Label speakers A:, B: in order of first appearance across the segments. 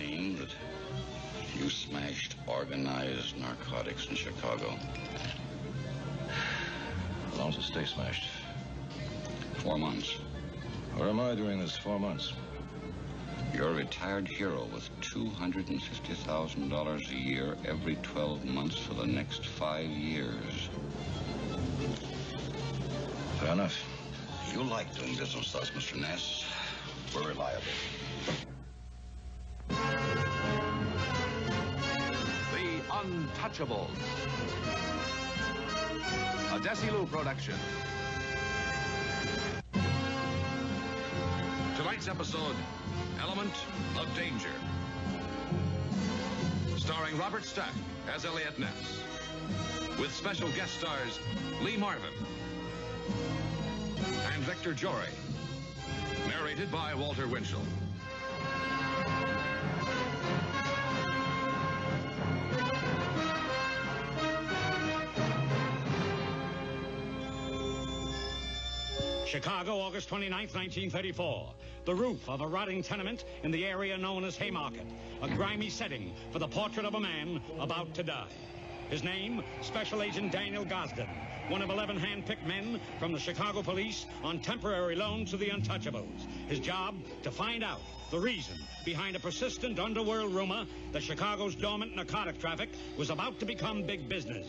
A: claim that you smashed organized narcotics in Chicago?
B: How long does it stay smashed?
A: 4 months.
B: Where am I during this 4 months?
A: You're a retired hero with $250,000 a year every 12 months for the next 5 years.
B: Fair enough.
A: You like doing business with us, Mr. Ness. We're reliable.
C: The Untouchables. A Desilu production. Tonight's episode, Element of Danger. Starring Robert Stack as Eliot Ness. With special guest stars Lee Marvin and Victor Jory. Narrated by Walter Winchell.
D: Chicago, August 29th, 1934. The roof of a rotting tenement in the area known as Haymarket. A grimy setting for the portrait of a man about to die. His name, Special Agent Daniel Gosden, one of 11 hand-picked men from the Chicago police on temporary loan to the Untouchables. His job, to find out the reason behind a persistent underworld rumor that Chicago's dormant narcotic traffic was about to become big business.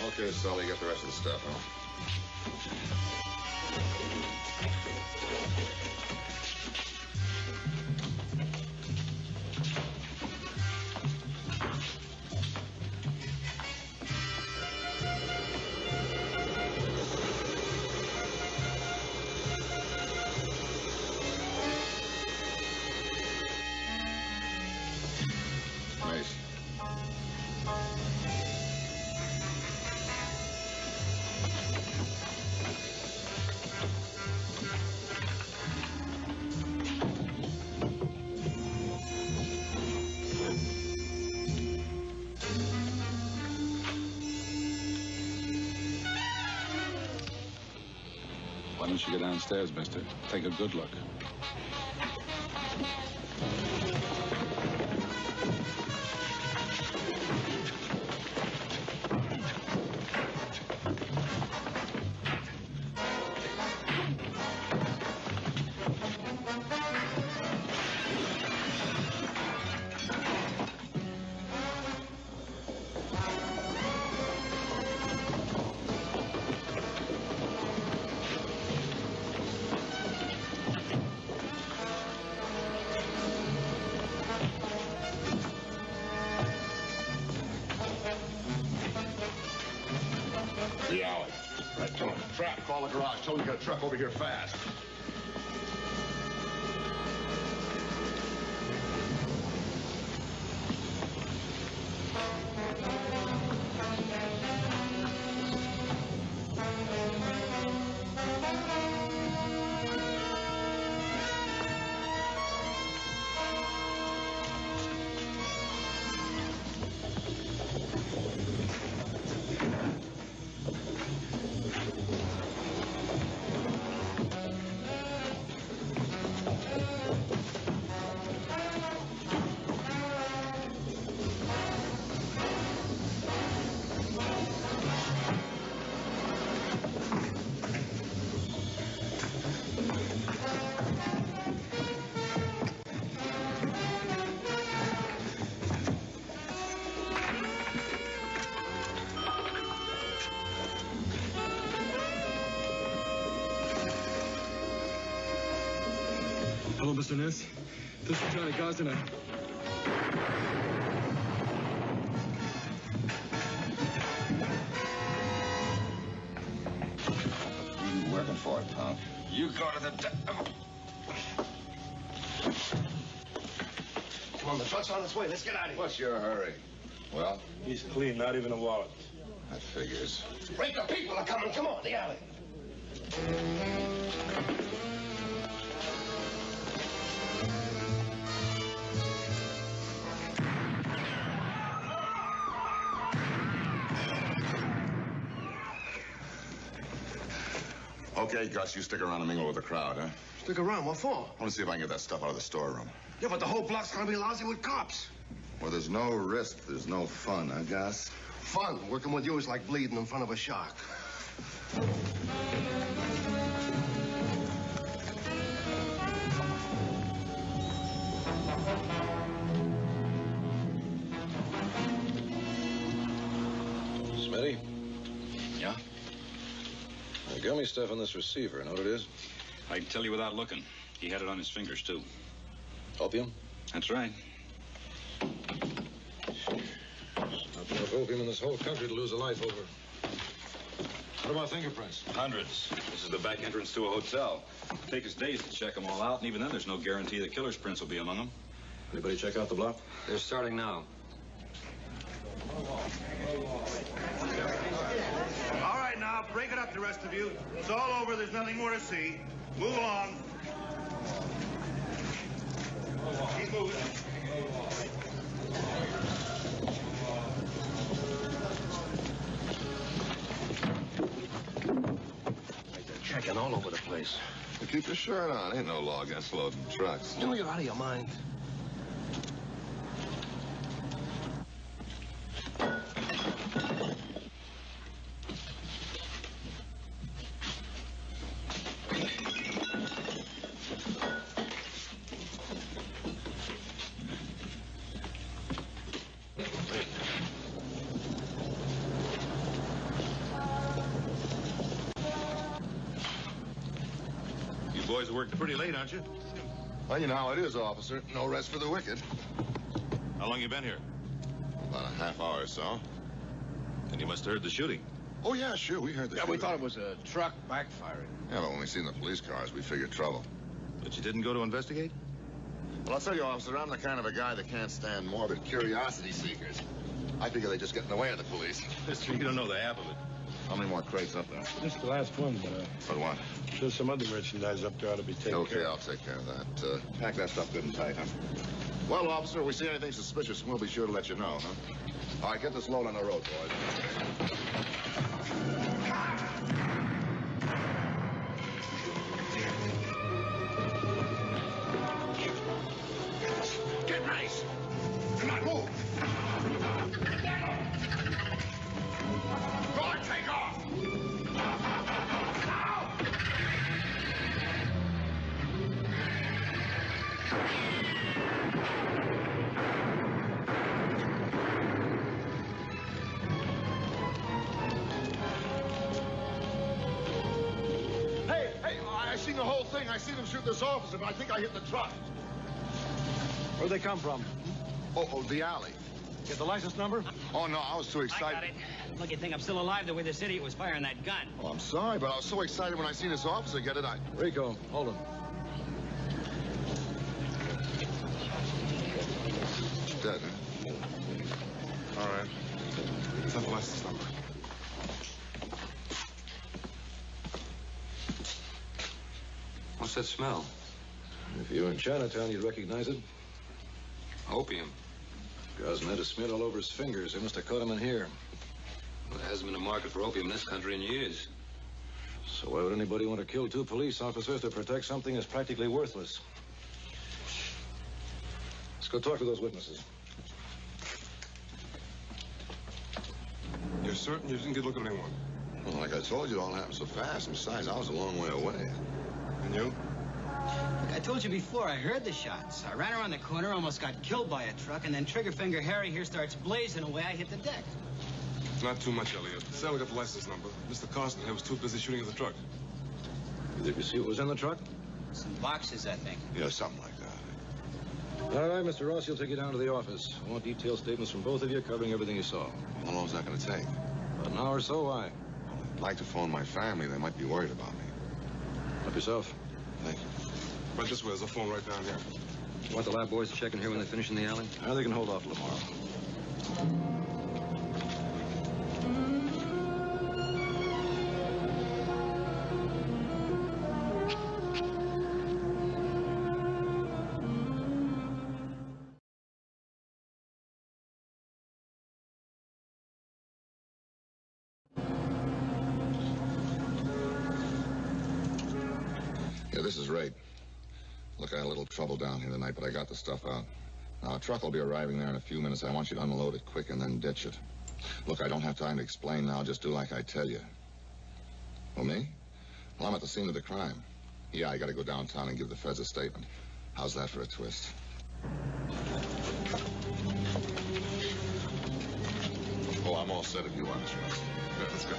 C: Okay, Sully, get the rest of the stuff, huh? Nice.
B: Why don't you go downstairs, mister? Take a good look.
E: Trap, call the garage. Tell them you got a truck over here fast.
F: Hello, Mr. Ness. This is Johnny Gosden.
E: Who you working for, punk?
A: You go to the...
E: Come on, the truck's on its way. Let's get out of here. What's your hurry? Well,
F: He's clean, not even a wallet.
E: that figures.
G: Break, the people are coming. Come on, the alley.
E: Okay, Gus, you stick around and mingle with the crowd, huh?
G: Stick around. What for?
E: I want to see if I can get that stuff out of the storeroom.
G: Yeah, but the whole block's gonna be lousy with cops.
E: Well, there's no risk, there's no fun, huh, Gus?
G: Fun. Working with you is like bleeding in front of a shark.
B: Smitty,
A: Yeah?
B: give me stuff on this receiver. Know what it is?
A: I can tell you without looking. He had it on his fingers, too.
B: Opium?
A: That's right.
B: Not enough opium in this whole country to lose a life over. What about fingerprints?
A: Hundreds. This is the back entrance to a hotel. It'll take us days to check them all out, and even then there's no guarantee the killer's prints will be among them.
B: Anybody check out the block?
H: They're starting now.
I: All right, now, break it up, the rest of you. It's all over. There's nothing more to see. Move along. Keep moving.
G: They're checking all over the place.
E: Well, keep your shirt on. Ain't no law against loading trucks.
G: You know you're out of your mind.
I: You boys are working pretty late, aren't you?
E: Well, you know how it is, officer. No rest for the wicked.
I: How long you been here?
E: About a half hour or so.
I: Then you must have heard the shooting.
E: Oh, yeah, sure. We heard the
G: Yeah, we
E: shooting.
G: thought it was a truck backfiring.
E: Yeah, but when we seen the police cars, we figured trouble.
I: But you didn't go to investigate?
E: Well, I'll tell you, officer, I'm the kind of a guy that can't stand morbid curiosity seekers. I figure they just get in the way of the police.
I: Mister, you don't know the half of it.
E: How many more crates up there?
F: This is the last one, but
E: But what?
F: there's some other merchandise up there ought to be taken
E: Okay,
F: care
E: I'll take care of that. Pack that stuff good and tight, huh? Well, officer, if we see anything suspicious, we'll be sure to let you know, huh? All right, get this load on the road, boys.
G: Get nice. Come on, move. Go on, take off. Now.
E: Hey, I seen the whole thing. I seen them shoot this officer, but I think I hit the truck.
F: Where'd they come from?
E: Oh, the alley.
B: Get the license number?
E: Oh, no, I was too
H: I
E: excited.
H: got it. Look, you think I'm still alive the way this idiot was firing that gun.
E: Oh, I'm sorry, but I was so excited when I seen this officer get it.
B: Rico, hold him.
E: He's dead, huh?
F: All right. Let's have the license number.
J: What's that smell?
B: If you were in Chinatown, you'd recognize it.
J: Opium.
B: Gosden had a smear all over his fingers. They must have caught him in here.
J: Well, there hasn't been a market for opium in this country in years.
B: So why would anybody want to kill 2 police officers to protect something that's practically worthless? Let's go talk to those witnesses.
F: You're certain you didn't get a look at anyone?
E: Well, like I told you, it all happened so fast. Besides, I was a long way away.
F: And you?
H: Look, I told you before, I heard the shots. I ran around the corner, almost got killed by a truck, and then Triggerfinger Harry here starts blazing away. I hit the deck.
F: Not too much, Elliot. Stanley got the license number. Mr. Carson was too busy shooting at the truck.
B: Did you see what was in the truck?
H: Some boxes, I think.
E: Yeah, something like that.
B: All right, Mr. Ross, you'll take you down to the office. I want detailed statements from both of you covering everything you saw.
E: How long is that going to take?
B: About an hour or so, why?
E: I'd like to phone my family. They might be worried about me.
B: Help yourself.
E: Thank you.
F: Right this way. There's a phone right down here.
J: Want the lab boys to check in here when they finish in the alley?
B: They can hold off till tomorrow.
E: Yeah, this is Ray. Look, I had a little trouble down here tonight, but I got the stuff out. Now, a truck will be arriving there in a few minutes. I want you to unload it quick and then ditch it. Look, I don't have time to explain now. Just do like I tell you. Well, me? Well, I'm at the scene of the crime. Yeah, I got to go downtown and give the feds a statement. How's that for a twist? Oh, I'm all set if you want, Mr. Ross.
F: Yeah, let's go.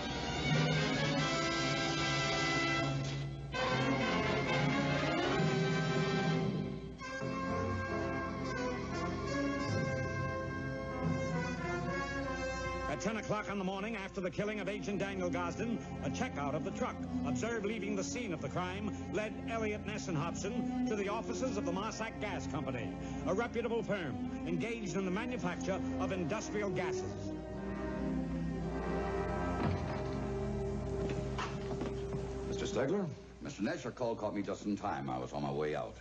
D: At 10 o'clock on the morning after the killing of Agent Daniel Gosden, a checkout of the truck, observed leaving the scene of the crime, led Elliot Ness and Hobson to the offices of the Marsac Gas Company, a reputable firm engaged in the manufacture of industrial gases.
B: Mr. Stegler?
K: Mr. Ness, your call caught me just in time. I was on my way out.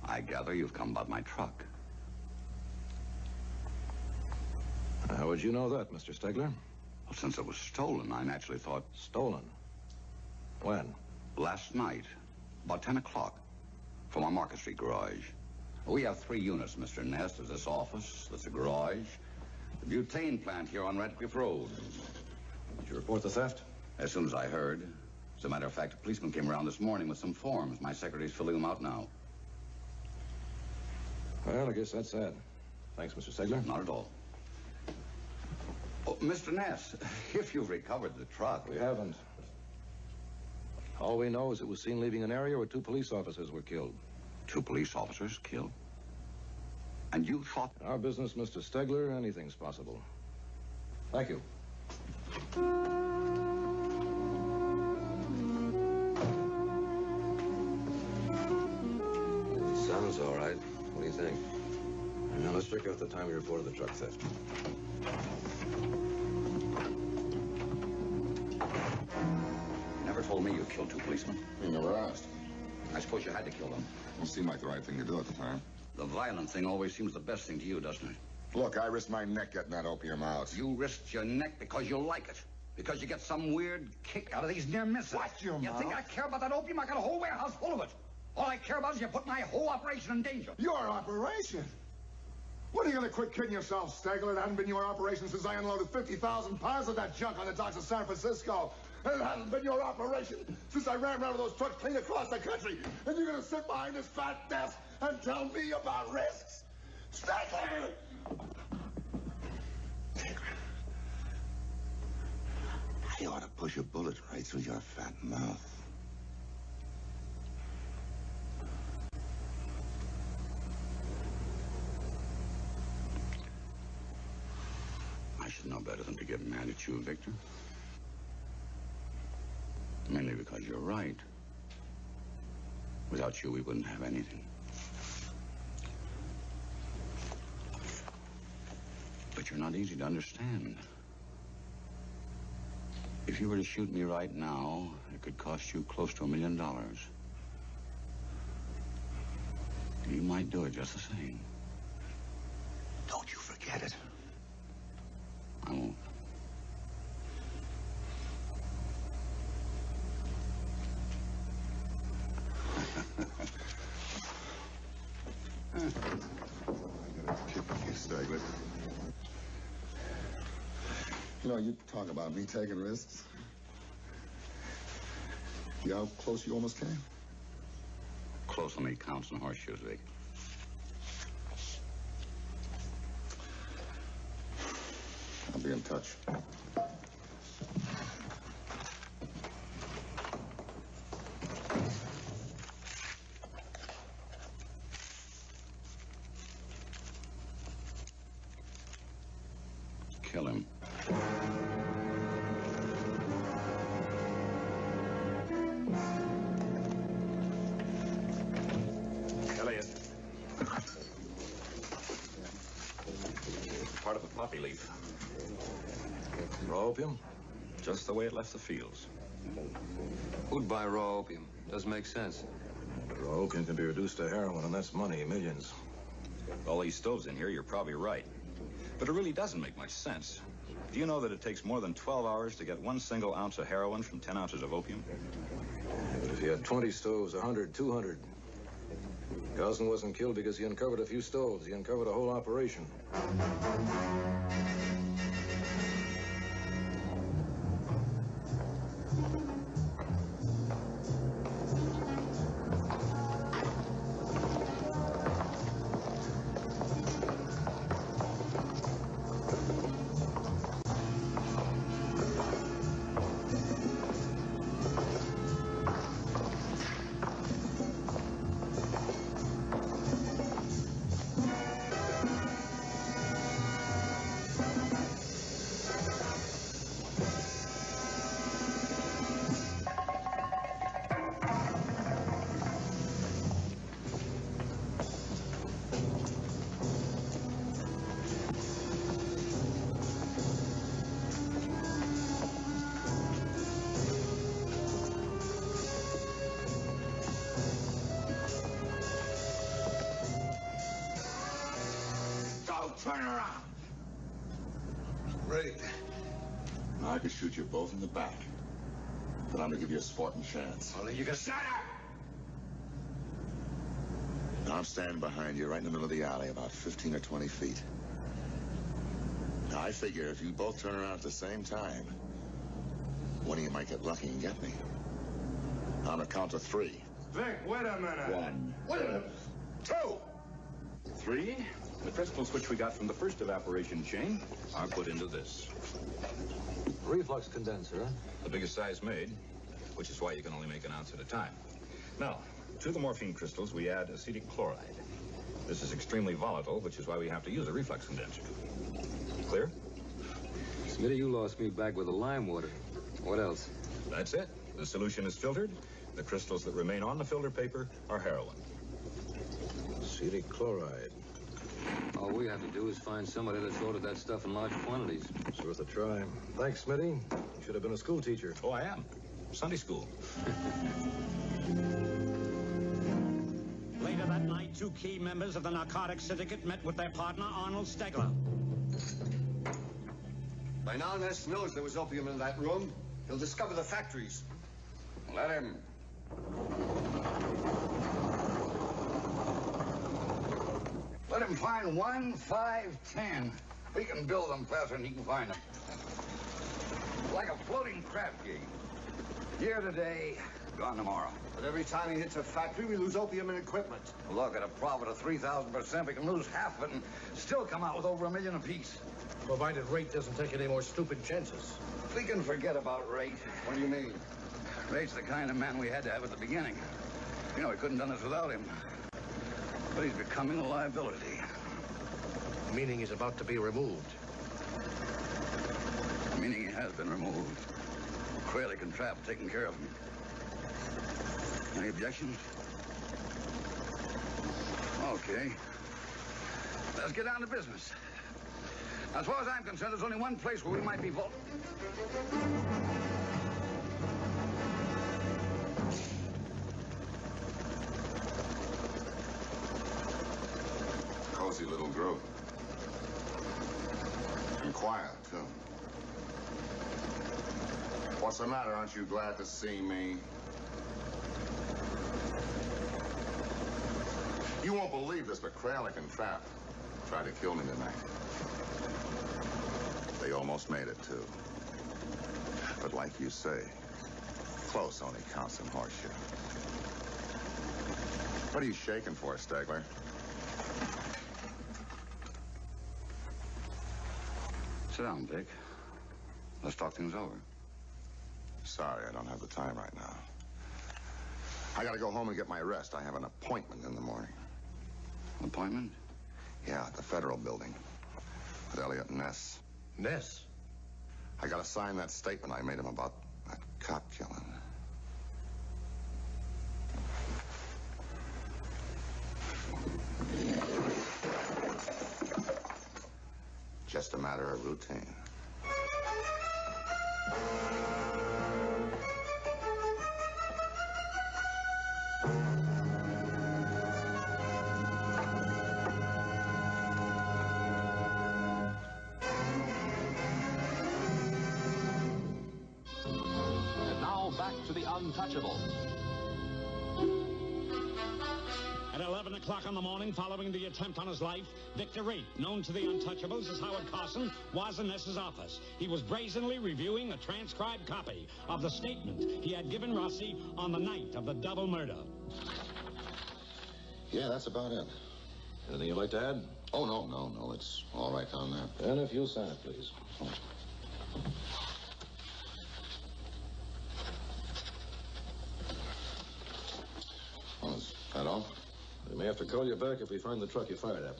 K: I gather you've come about my truck.
B: How would you know that, Mr. Stegler?
K: Well, since it was stolen, I naturally thought...
B: Stolen? When?
K: Last night, about 10 o'clock, from our Market Street garage. We have 3 units, Mr. Ness. There's this office, there's a garage, the butane plant here on Radcliffe Road.
B: Did you report the theft?
K: As soon as I heard. As a matter of fact, a policeman came around this morning with some forms. My secretary's filling them out now.
B: Well, I guess that's sad. Thanks, Mr. Stegler.
K: Not at all. Oh, Mr. Ness, if you've recovered the truck...
B: We haven't. All we know is it was seen leaving an area where 2 police officers were killed.
K: 2 police officers killed? And you thought...
B: In our business, Mr. Stegler, anything's possible. Thank you.
J: Sounds all right. What do you think?
B: Now, let's check out the time we reported the truck theft.
K: You never told me you killed 2 policemen.
E: You never asked.
K: I suppose you had to kill them.
E: It seemed like the right thing to do at the time.
K: The violent thing always seems the best thing to you, doesn't it?
E: Look, I risked my neck getting that opium out.
K: You risked your neck because you like it. Because you get some weird kick out of these near misses.
E: Watch your
K: You
E: mouth.
K: think I care about that opium? I got a whole warehouse full of it. All I care about is you put my whole operation in danger.
E: Your operation? When are you going to quit kidding yourself, Stegler? It hasn't been your operation since I unloaded 50,000 pounds of that junk on the docks of San Francisco. And it hasn't been your operation since I ran around with those trucks clean across the country. And you're going to sit behind this fat desk and tell me about risks? Stegler! I ought to push a bullet right through your fat mouth.
K: know better than to get mad at you, Victor. Mainly because you're right. Without you, we wouldn't have anything. But you're not easy to understand. If you were to shoot me right now, it could cost you close to $1 million. You might do it just the same.
G: Don't you forget it.
K: I won't.
E: Staggler. You know, you talk about me taking risks. You know how close you almost came?
K: Close on the counts and horseshoes, Vic.
E: I'll be in touch.
K: Kill him.
A: Elliot. Part of a poppy leaf.
B: Raw opium?
A: Just the way it left the fields.
J: Who'd buy raw opium? Doesn't make sense.
B: Raw opium can be reduced to heroin, and that's money, millions.
A: With all these stoves in here, you're probably right. But it really doesn't make much sense. Do you know that it takes more than 12 hours to get 1 single ounce of heroin from 10 ounces of opium?
B: But if you had 20 stoves, 100, 200. Gosden wasn't killed because he uncovered a few stoves. He uncovered a whole operation.
G: Turn around.
E: Great. Now I could shoot you both in the back. But I'm gonna give you a sporting chance.
G: Only you can shut up.
E: Now I'm standing behind you right in the middle of the alley, about 15 or 20 feet. Now I figure if you both turn around at the same time, one of you might get lucky and get me. Now I'm gonna count to 3.
I: Vic, wait a minute.
E: 1.
I: Wait a minute.
E: 2.
A: 3. The crystals which we got from the first evaporation chain are put into this.
B: Reflux condenser, huh?
A: The biggest size made, which is why you can only make an ounce at a time. Now, to the morphine crystals, we add acetic chloride. This is extremely volatile, which is why we have to use a reflux condenser. Clear?
J: Smitty, you lost me back with the lime water. What else?
A: That's it. The solution is filtered. The crystals that remain on the filter paper are heroin.
B: Acetic chloride.
J: All we have to do is find somebody that's ordered that stuff in large quantities.
B: It's worth a try. Thanks, Smitty. You should have been a school teacher.
A: Oh, I am. Sunday school.
D: Later that night, 2 key members of the narcotics syndicate met with their partner, Arnold Stegler.
G: By now, Ness knows there was opium in that room. He'll discover the factories.
K: Let him. Let him find 1, 5, 10. We can build them faster than he can find them. Like a floating crab gig. Here today, gone tomorrow.
G: But every time he hits a factory, we lose opium and equipment.
K: Look, at a profit of 3,000%, we can lose half of it and still come out with over $1 million apiece.
B: Provided Rate doesn't take any more stupid chances.
K: We can forget about Rate.
G: What do you mean?
K: Rate's the kind of man we had to have at the beginning. You know, we couldn't have done this without him. But he's becoming a liability.
B: Meaning he's about to be removed.
K: Meaning he has been removed. Crailick and Trapp taken care of him. Any objections? Okay. Let's get down to business. As far as I'm concerned, there's only one place where we might be
E: Cozy little group. And quiet, too. What's the matter? Aren't you glad to see me? You won't believe this, but Crailick and Trapp tried to kill me tonight. They almost made it, too. But like you say, close only counts in horseshoe. What are you shaking for, Stegler?
K: Sit down, Dick. Let's talk things over.
E: Sorry, I don't have the time right now. I gotta go home and get my rest. I have an appointment in the morning.
K: Appointment?
E: Yeah, at the Federal Building. With Elliot Ness.
I: Ness?
E: I gotta sign that statement I made him about that cop killing. Just a matter of routine.
C: And now back to the Untouchables.
D: At 11 o'clock in the morning, following the attempt on his life, Victor Rate, known to the Untouchables as Howard Carson, was in Ness's office. He was brazenly reviewing a transcribed copy of the statement he had given Rossi on the night of the double murder.
E: Yeah, that's about it.
B: Anything you'd like to add?
E: Oh, no. It's all right down there.
B: And if you'll sign it, please.
E: Oh, is that all?
B: We may have to call you back if we find the truck you fired at.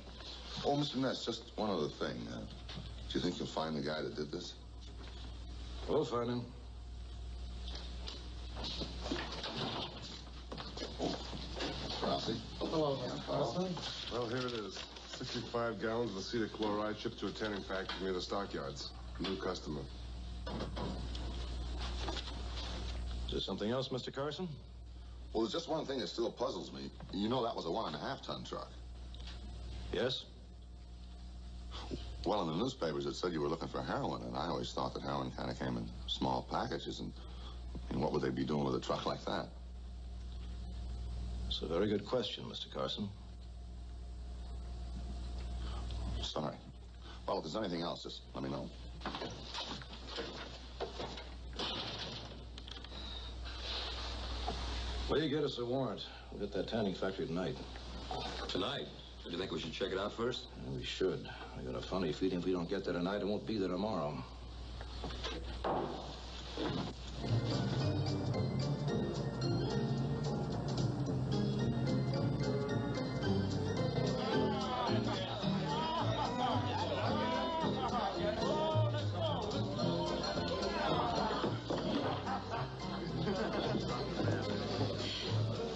E: Oh, Mr. Ness, just one other thing. Do you think you'll find the guy that did this?
B: We'll find him.
E: Rossi?
F: Hello, Mr. Carson. Well, here it is. 65 gallons of acetic chloride shipped to a tanning factory near the stockyards. New customer.
B: Is there something else, Mr. Carson?
E: Well, there's just one thing that still puzzles me. You know that was a 1.5-ton truck.
B: Yes?
E: Well, in the newspapers, it said you were looking for heroin, and I always thought that heroin kind of came in small packages, and what would they be doing with a truck like that?
B: It's a very good question, Mr. Carson.
E: Sorry. Well, if there's anything else, just let me know.
B: Will you get us a warrant? We'll get that tanning factory tonight.
J: Tonight? Do you think we should check it out first?
B: Yeah, we should. I got a funny feeling if we don't get there tonight, it won't be there tomorrow.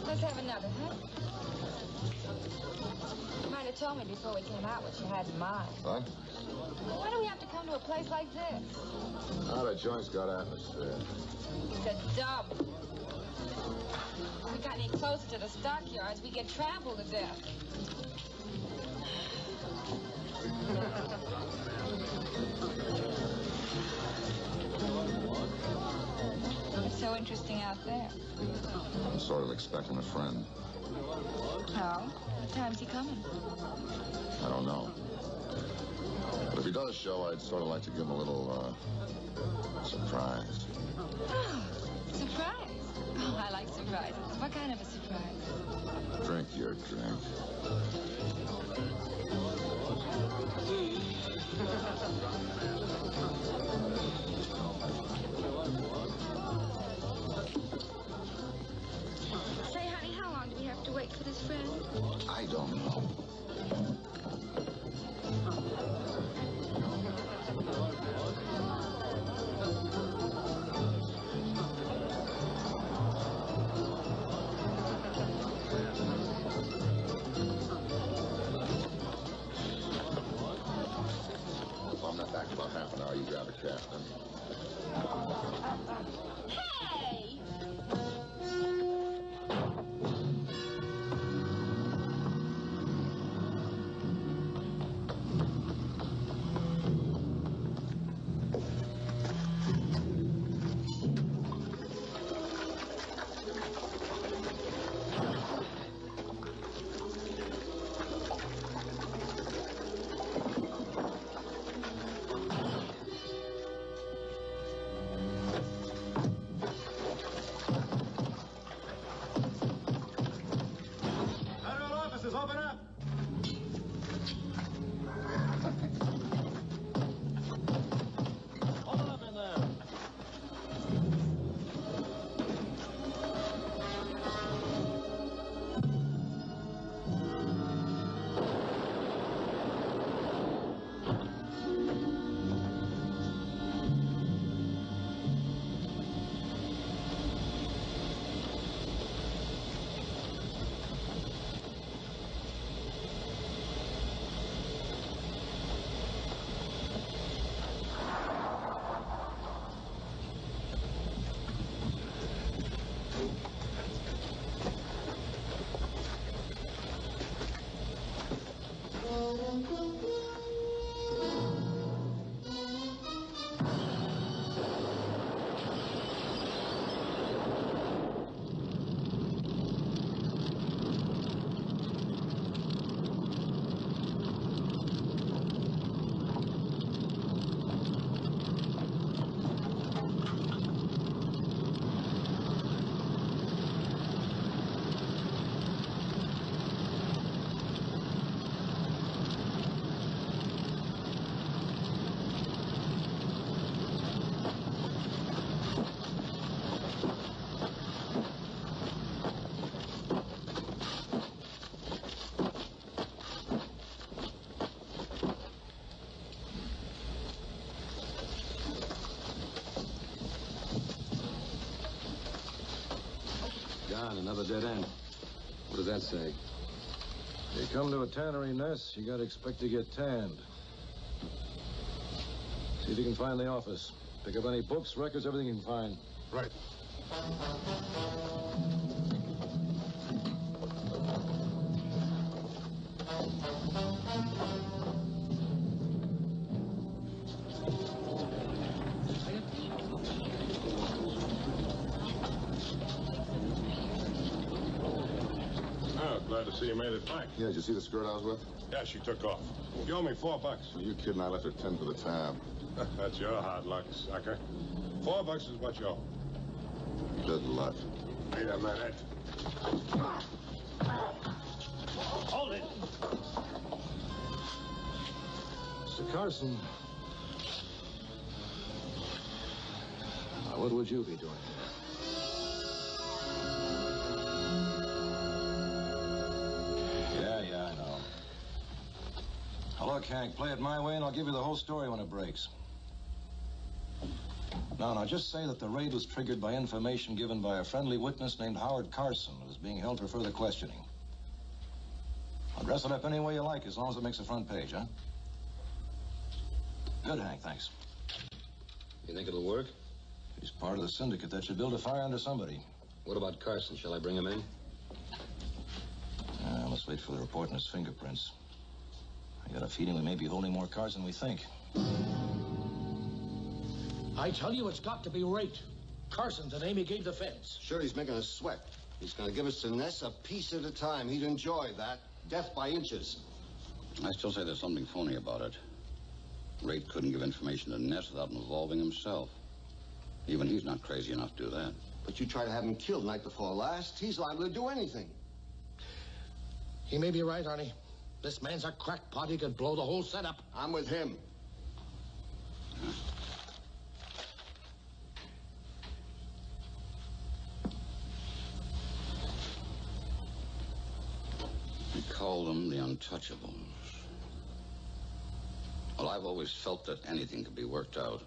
L: Let's have another, huh? You might have told me before we came out what you had in mind.
E: What?
L: Why do we have to come to a place like this?
E: Oh, the joint's got atmosphere.
L: It's a dump. If we got any closer to the stockyards, we get trampled to death. What's so interesting out there?
E: I'm sort of expecting a friend.
L: Oh? What time's he coming?
E: I don't know. But if he does show, I'd sort of like to give him a little, surprise.
L: Oh, surprise. Oh, I like surprises. What kind of a surprise?
E: Drink your drink.
L: Say, honey, how long do we have to wait for this friend?
E: I don't know.
J: Gone, another dead end. What does that say?
B: You come to a tannery, Ness, you gotta expect to get tanned. See if you can find the office. Pick up any books, records, everything you can find.
F: Right.
M: Oh, glad to see you made it back.
E: Yeah, did you see the skirt I was with?
M: Yeah, she took off. You owe me $4.
E: Are you kidding? I left her 10 for the tab.
M: That's your hard luck, sucker. $4 is what you owe.
E: Good luck.
M: Wait a minute.
I: Hold it.
B: Mr. Carson. Now, what would you be doing here? Yeah, I know. Now, look, Hank, play it my way and I'll give you the whole story when it breaks. Now, just say that the raid was triggered by information given by a friendly witness named Howard Carson who is being held for further questioning. I'll dress it up any way you like as long as it makes the front page, huh? Good, Hank, thanks.
J: You think it'll work?
B: He's part of the syndicate that should build a fire under somebody.
J: What about Carson? Shall I bring him in?
B: Let's wait for the report and his fingerprints. I got a feeling we may be holding more cards than we think.
I: I tell you, it's got to be right. Carson's the name he gave the fence.
G: Sure, he's making us sweat. He's going to give us to Ness a piece at a time. He'd enjoy that. Death by inches.
K: I still say there's something phony about it. Raitt couldn't give information to Ness without involving himself. Even he's not crazy enough to do that.
G: But you try to have him killed night before last, he's liable to do anything.
I: He may be right, Arnie. This man's a crackpot. He could blow the whole setup.
G: I'm with him.
K: They call them the Untouchables. Well, I've always felt that anything could be worked out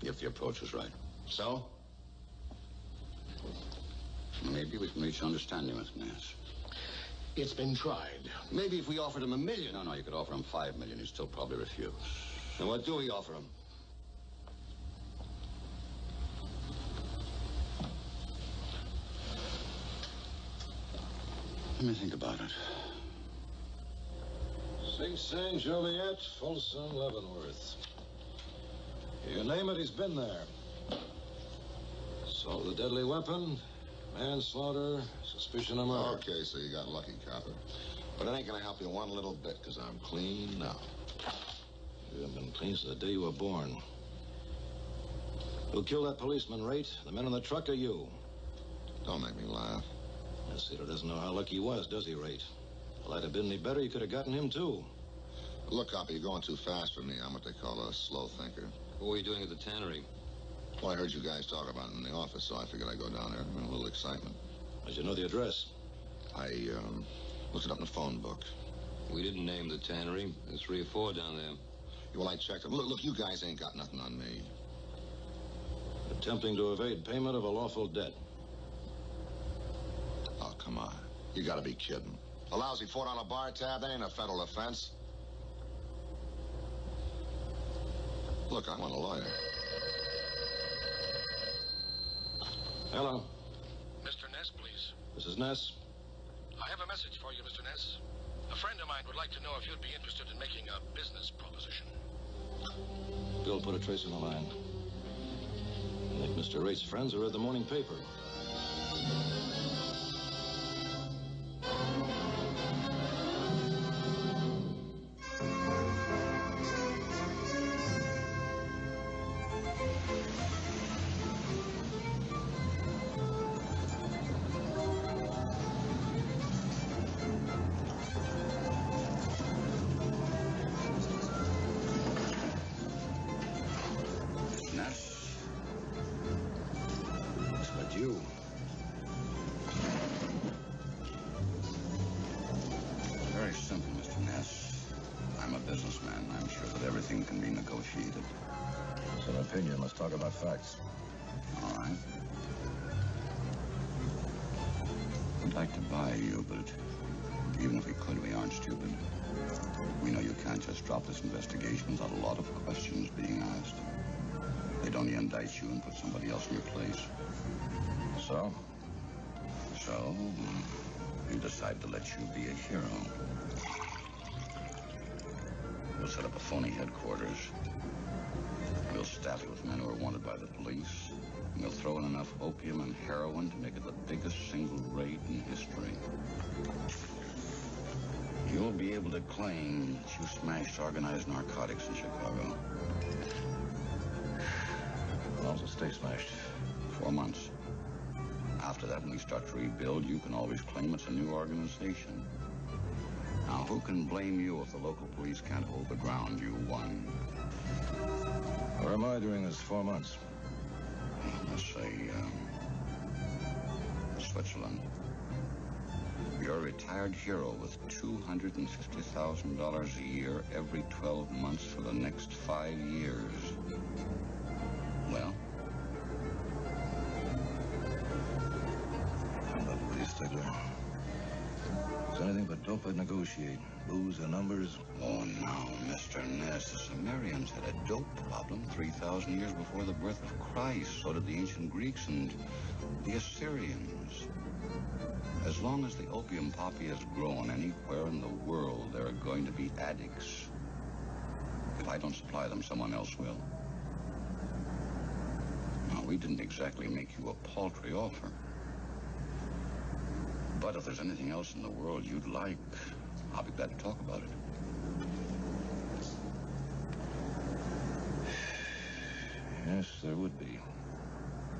K: if the approach was right.
G: So?
K: Maybe we can reach an understanding with Ness.
I: It's been tried.
G: Maybe if we offered him $1 million.
K: No, you could offer him $5 million. He'd still probably refuse.
G: And what do we offer him?
K: Let me think about it.
B: Sing Sang, Joliet, Folsom, Leavenworth. You name it, he's been there. Sold the deadly weapon, manslaughter, suspicion of murder.
E: Okay, so you got lucky, copper. But it ain't gonna help you one little bit, because I'm clean now.
B: You have been clean since the day you were born. Who killed that policeman, Raitt? The men in the truck or you?
E: Don't make me laugh.
B: Cedar doesn't know how lucky he was, does he, Raitt? Well, I'd have been any better, you could have gotten him, too.
E: Look, copper, you're going too fast for me. I'm what they call a slow thinker.
J: What were you doing at the tannery?
E: Well, I heard you guys talk about it in the office, so I figured I'd go down there in a little excitement.
B: How'd you know the address?
E: I looked it up in the phone book.
J: We didn't name the tannery. There's 3 or 4 down there.
E: Well, I checked them. Look, you guys ain't got nothing on me.
B: Attempting to evade payment of a lawful debt.
E: Oh, come on. You gotta be kidding. A lousy $4 bar tab, that ain't a federal offense. Look, I want a lawyer.
B: Hello.
I: Mr. Ness, please.
B: This is Ness.
I: I have a message for you, Mr. Ness. A friend of mine would like to know if you'd be interested in making a business proposition.
B: Bill put a trace on the line. I think Mr. Raitt's friends are at the morning paper.
K: Very simple, Mr. Ness. I'm a businessman. I'm sure that everything can be negotiated.
B: It's an opinion. Let's talk about facts.
K: All right. I'd like to buy you, but even if we could, we aren't stupid. We know you can't just drop this investigation without a lot of questions being asked. They'd only indict you and put somebody else in your place. So, we decided to let you be a hero. We'll set up a phony headquarters. We'll staff it with men who are wanted by the police. And we'll throw in enough opium and heroin to make it the biggest single raid in history. You'll be able to claim that you smashed organized narcotics in Chicago.
B: How long does it stay smashed?
K: 4 months. After that, when we start to rebuild, you can always claim it's a new organization. Now, who can blame you if the local police can't hold the ground you won?
B: Where am I during this 4 months?
K: Let's say, Switzerland. You're a retired hero with $250,000 a year every 12 months for the next 5 years. Well?
B: Tell that please, Stigler. It's anything but dope I'd negotiate. Booze and numbers.
K: Oh, no, Mr. Ness. The Sumerians had a dope problem 3,000 years before the birth of Christ. So did the ancient Greeks and the Assyrians. As long as the opium poppy has grown anywhere in the world, there are going to be addicts. If I don't supply them, someone else will. Now, we didn't exactly make you a paltry offer. But if there's anything else in the world you'd like, I'll be glad to talk about it.
B: Yes, there would be.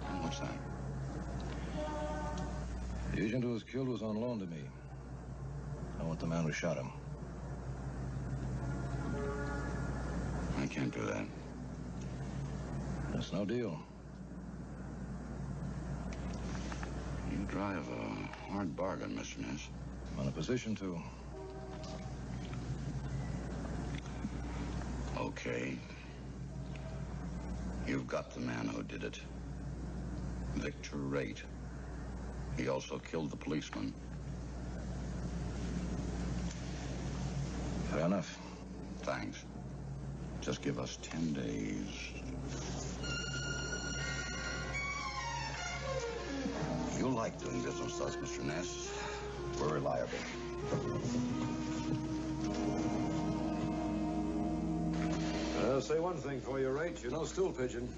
K: And what's that?
B: The agent who was killed was on loan to me. I want the man who shot him.
K: I can't do that.
B: That's no deal.
K: You drive a hard bargain, Mr. Ness.
B: I'm in a position to.
K: Okay. You've got the man who did it. Victor Rate. He also killed the policeman.
B: Fair enough.
K: Thanks. Just give us 10 days. You like doing business with us, Mr. Ness. We're reliable.
B: I'll say one thing for you, Rate. You're no stool pigeon.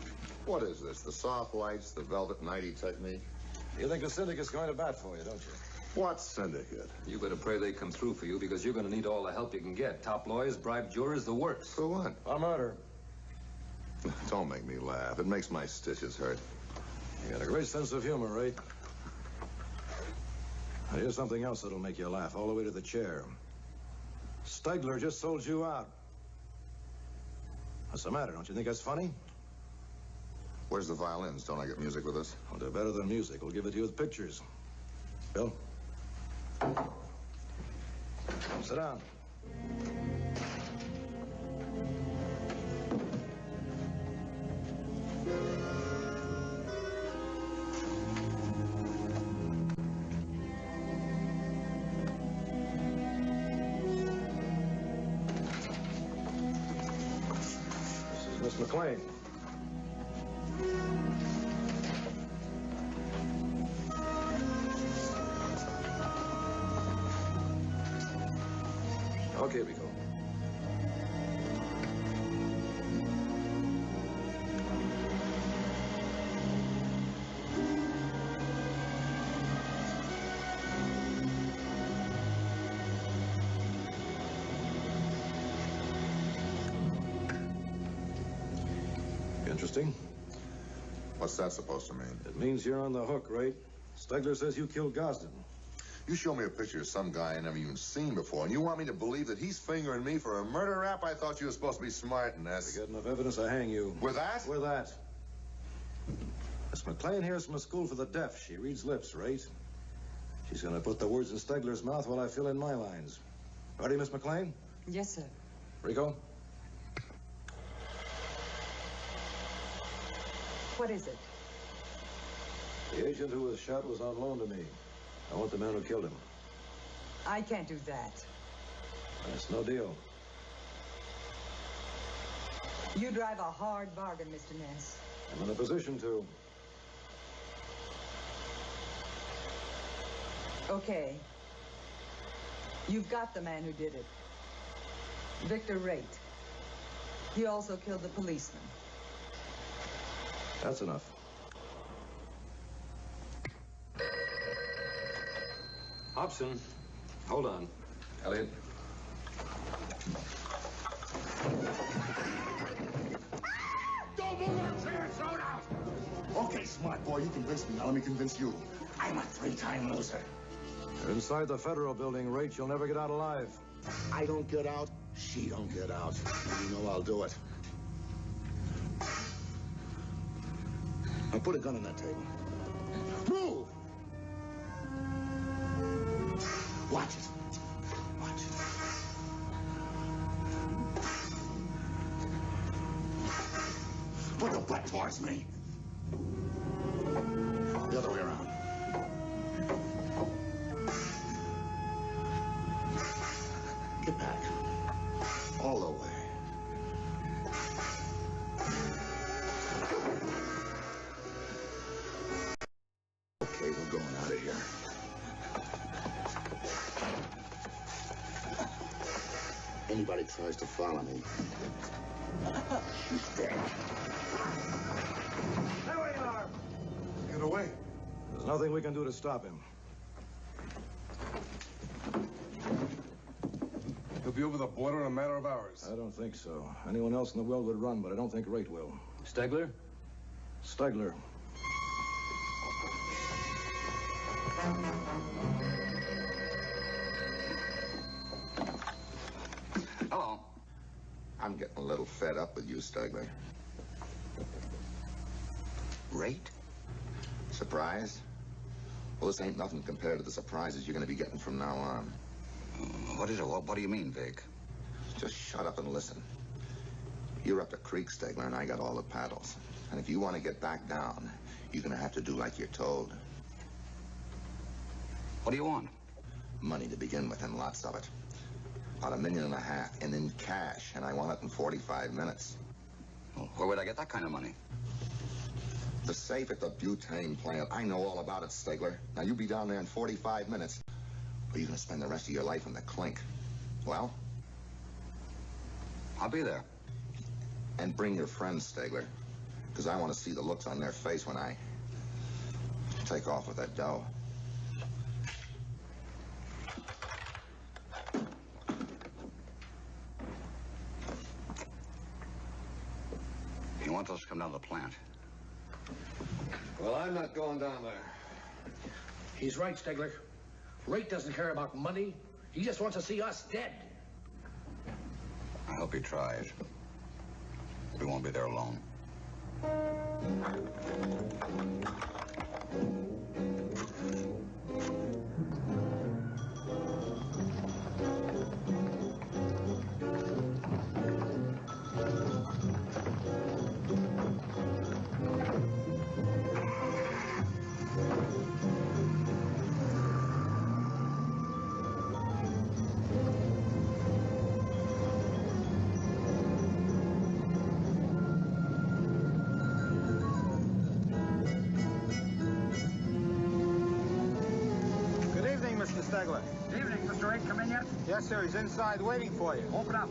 E: What is this? The soft lights, the velvet nighty technique?
B: You think the syndicate's going to bat for you, don't you?
E: What syndicate?
J: You better pray they come through for you because you're going to need all the help you can get. Top lawyers, bribed jurors, the works.
E: For what?
B: A murder.
E: Don't make me laugh. It makes my stitches hurt.
B: You got a great sense of humor, Rate. Now, here's something else that'll make you laugh all the way to the chair. Stigler just sold you out. What's the matter? Don't you think that's funny?
E: Where's the violins? Don't I get music with this?
B: Well, they're better than music. We'll give it to you with pictures. Bill? Sit down. This is Miss McLean. Okay, Rico. Interesting.
E: What's that supposed to mean?
B: It means you're on the hook, Ray. Stigler says you killed Gosden.
E: You show me a picture of some guy I never even seen before, and you want me to believe that he's fingering me for a murder rap? I thought you were supposed to be smart in this.
B: I got enough evidence to hang you.
E: With that?
B: With that. Miss McLean here's from a school for the deaf. She reads lips, right? She's going to put the words in Stigler's mouth while I fill in my lines. Ready, Miss McLean?
N: Yes, sir.
B: Rico?
N: What is it?
B: The agent who was shot was on loan to me. I want the man who killed him.
N: I can't do that.
B: That's no deal.
N: You drive a hard bargain, Mr. Ness.
B: I'm in a position to.
N: Okay. You've got the man who did it. Victor Raitt. He also killed the policeman.
B: That's enough.
J: Hobson, hold on.
B: Elliot.
K: Don't move that chair, throw it out! Okay, smart boy, you convinced me. Now let me convince you. I'm a three-time loser.
B: You're inside the federal building, Raitt. You'll never get out alive.
K: I don't get out, she don't get out. You know I'll do it. Now put a gun on that table. Move! Watch it. Watch it. Put the butt towards me. The other way around. Get back. All the way. Okay, we're going out of here. Anybody tries to follow me, she's dead.
F: There we are. Get away.
B: There's nothing we can do to stop him.
F: He'll be over the border in a matter of hours.
B: I don't think so. Anyone else in the world would run, but I don't think Raitt will.
J: Stegler?
B: Stegler.
E: Hello. I'm getting a little fed up with you, Stegler.
K: Raitt?
E: Surprised? Well, this ain't nothing compared to the surprises you're going to be getting from now on.
K: What is it? What do you mean, Vic?
E: Just shut up and listen. You're up the creek, Stegler, and I got all the paddles. And if you want to get back down, you're going to have to do like you're told.
K: What do you want?
E: Money to begin with, and lots of it. About $1.5 million, and in cash, and I want it in 45 minutes.
K: Well, where would I get that kind of money?
E: The safe at the butane plant. I know all about it, Stegler. Now, you be down there in 45 minutes, or you're going to spend the rest of your life in the clink. Well?
K: I'll be there.
E: And bring your friends, Stegler, because I want to see the looks on their face when I take off with that dough.
K: He wants us to come down to the plant.
J: Well, I'm not going down there.
I: He's right, Stegler. Raitt doesn't care about money. He just wants to see us dead.
K: I hope he tries. We won't be there alone.
O: Stegler.
P: Evening, Mr. Raitt. Come in yet?
O: Yes, sir. He's inside waiting for you.
P: Open up.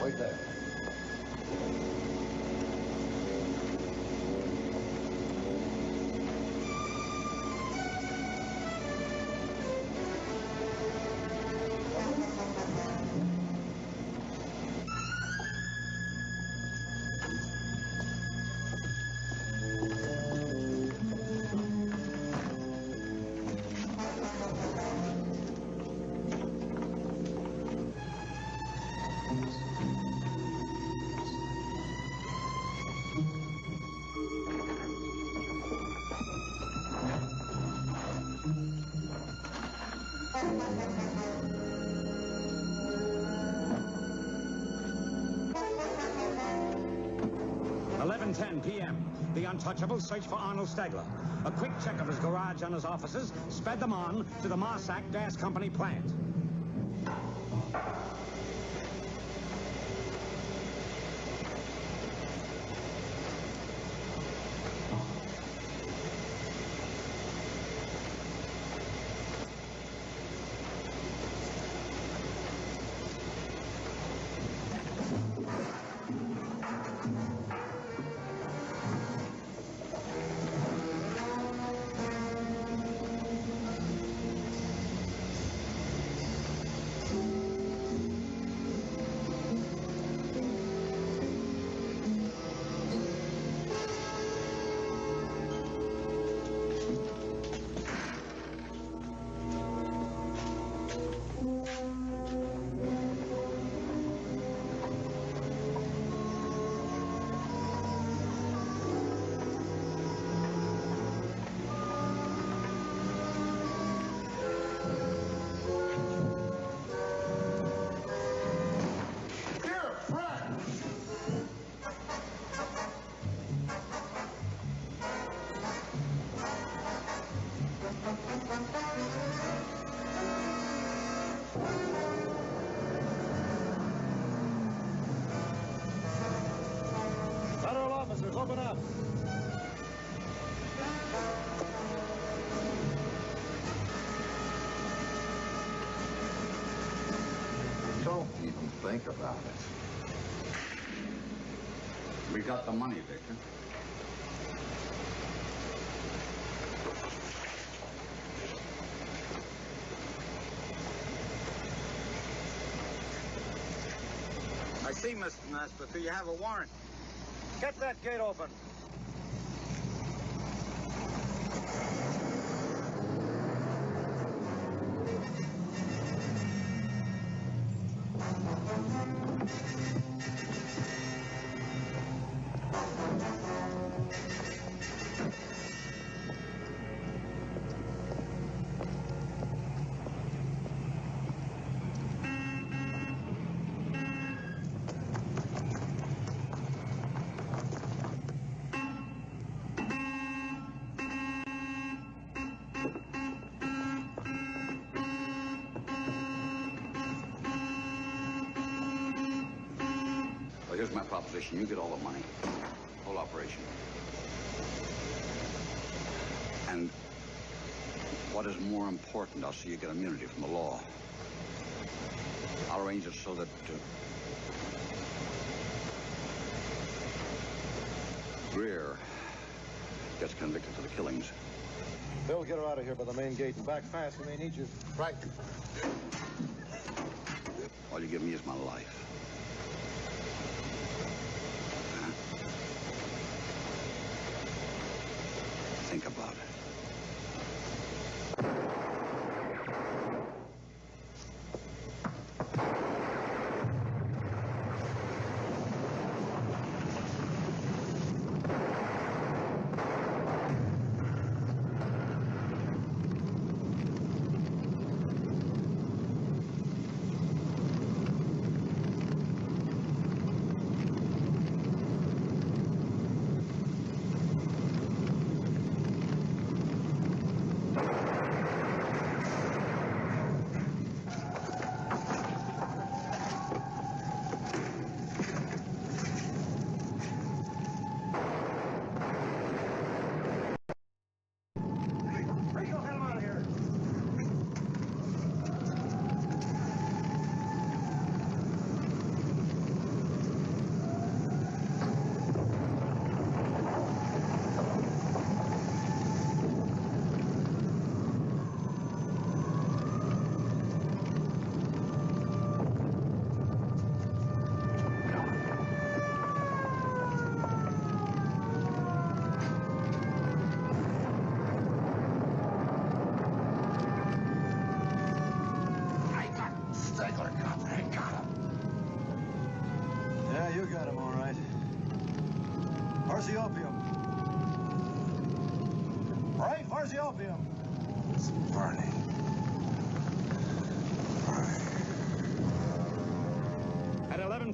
K: Wait there.
D: (11:10 p.m.) The Untouchables search for Arnold Stegler. A quick check of his garage and his offices sped them on to the Marsac Gas Company plant.
O: Federal officers, open up.
K: Don't even think about it. We got the money, Victor.
O: I see, Mr. Ness, but do you have a warrant? Get that gate open.
K: Well, here's my proposition. You get all the money. Whole operation. And what is more important, I'll see you get immunity from the law. I'll arrange it so that Greer gets convicted for the killings.
O: They'll get her out of here by the main gate and back fast. We may need you. Right.
K: All you give me is my life. Huh? Think about it.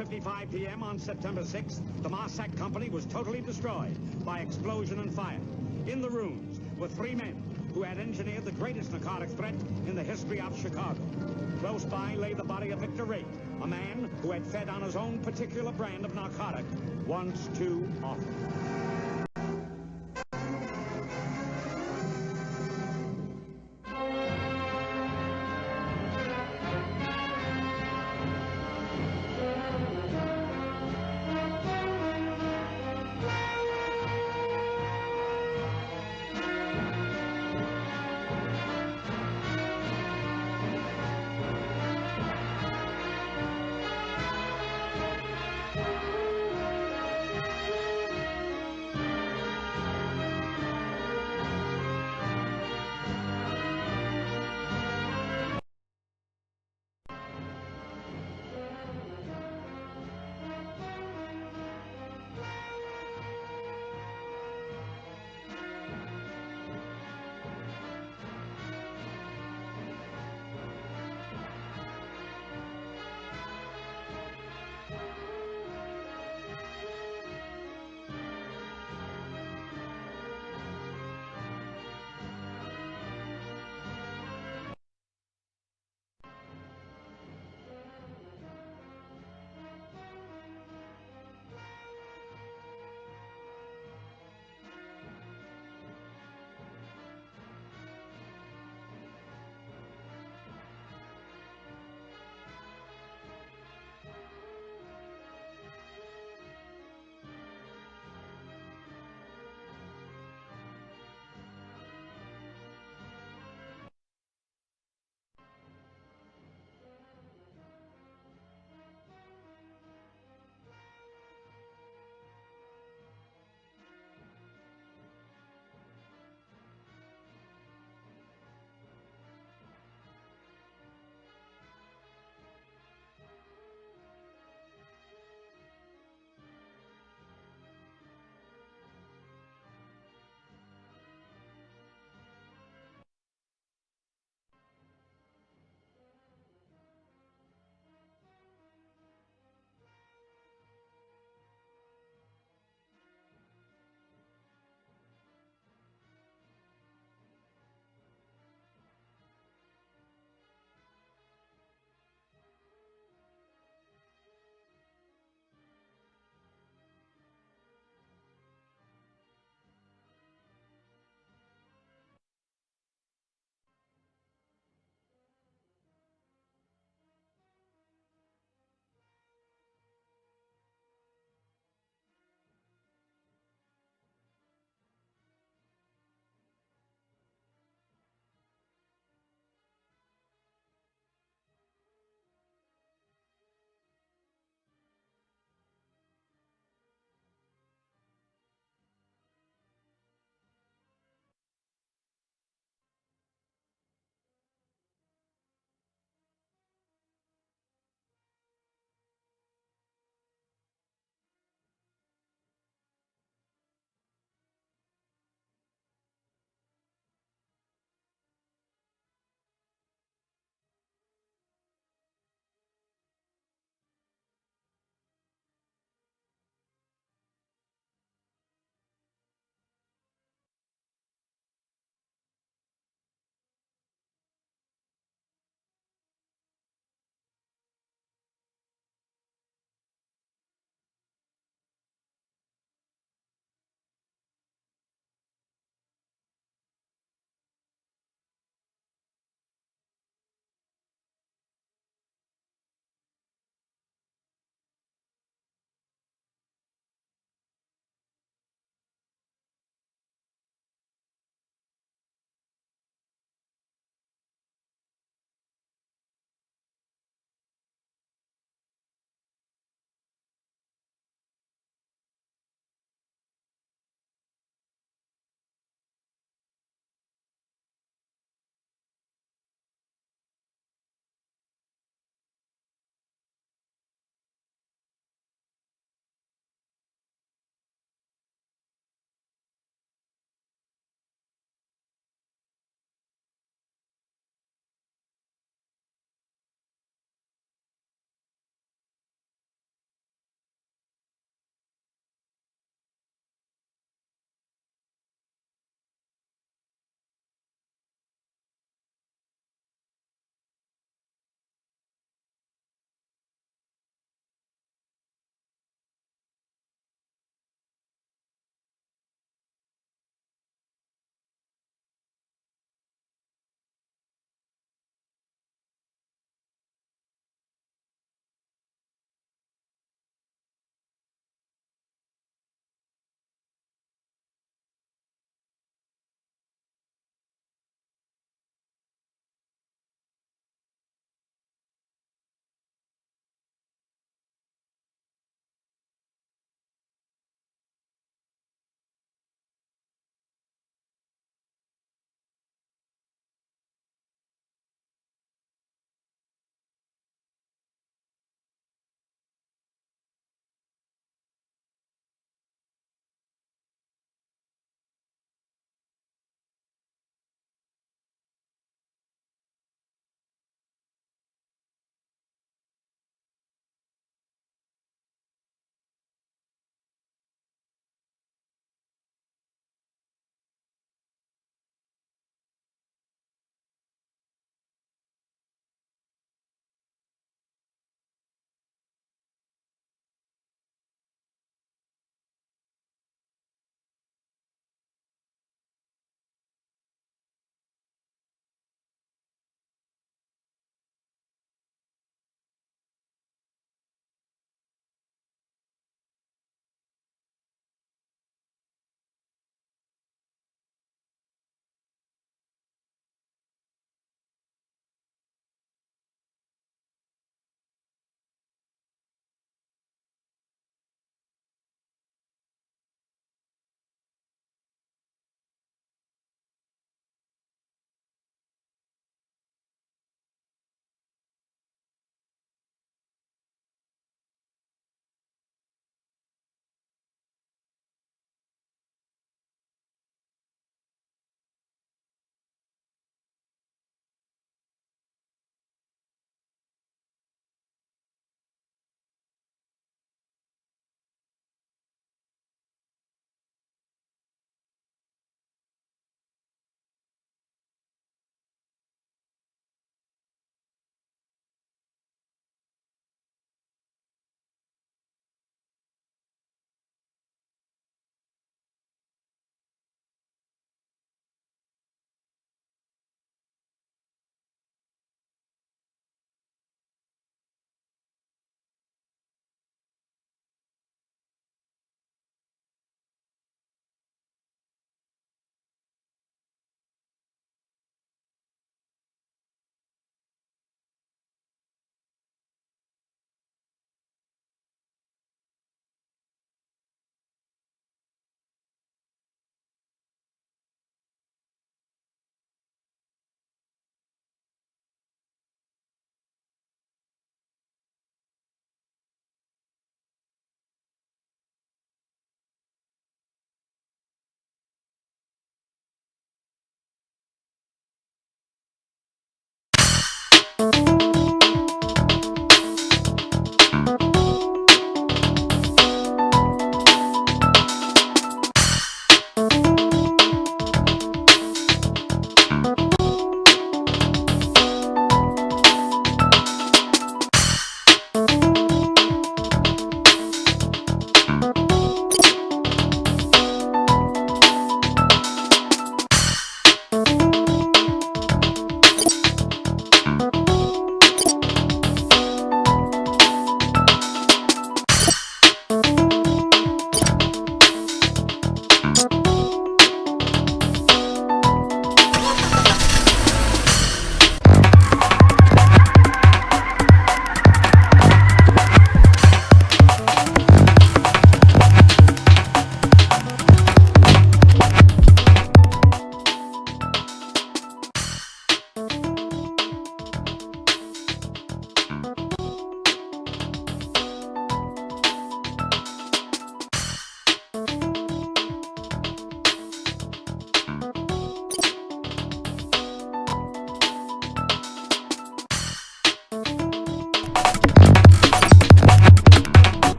D: 11:55 p.m. on September 6th, the Marsac Company was totally destroyed by explosion and fire. In the ruins were 3 men who had engineered the greatest narcotic threat in the history of Chicago. Close by lay the body of Victor Rate, a man who had fed on his own particular brand of narcotic once too often.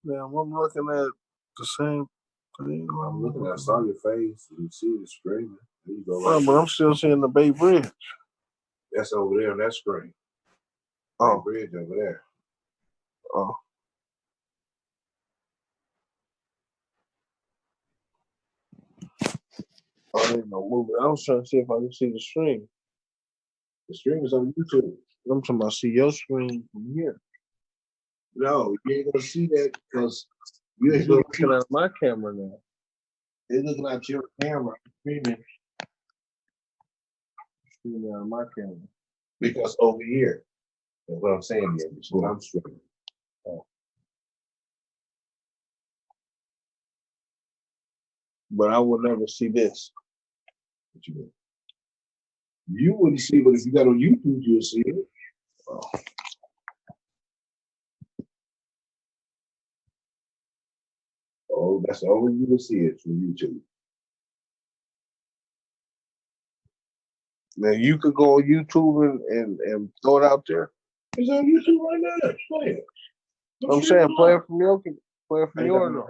P: Now I'm looking at the same thing.
Q: I'm looking at. I saw your face. You see the screen. There you go.
P: Right, but I'm still seeing the Bay Bridge.
Q: That's over there on that screen.
P: Oh.
Q: Bay Bridge over there.
P: Oh. I didn't know movie. I was trying to see if I can see the stream.
Q: The stream is on YouTube.
P: I'm talking about see your screen from here.
Q: No, you ain't gonna see that because you ain't
P: You're
Q: looking
P: looking at my camera now.
Q: They're looking at your camera, streaming
P: Streaming out my camera.
Q: because over here. That's what I'm saying here. This is what I'm streaming.
P: But I will never see this.
Q: What you mean? You wouldn't see, but if you got on YouTube, you'll see it. Oh, that's the only you will see it from YouTube.
P: Now you could go on YouTube and throw it out there.
Q: It's on YouTube right now. Play it.
P: I'm saying play it from your yours.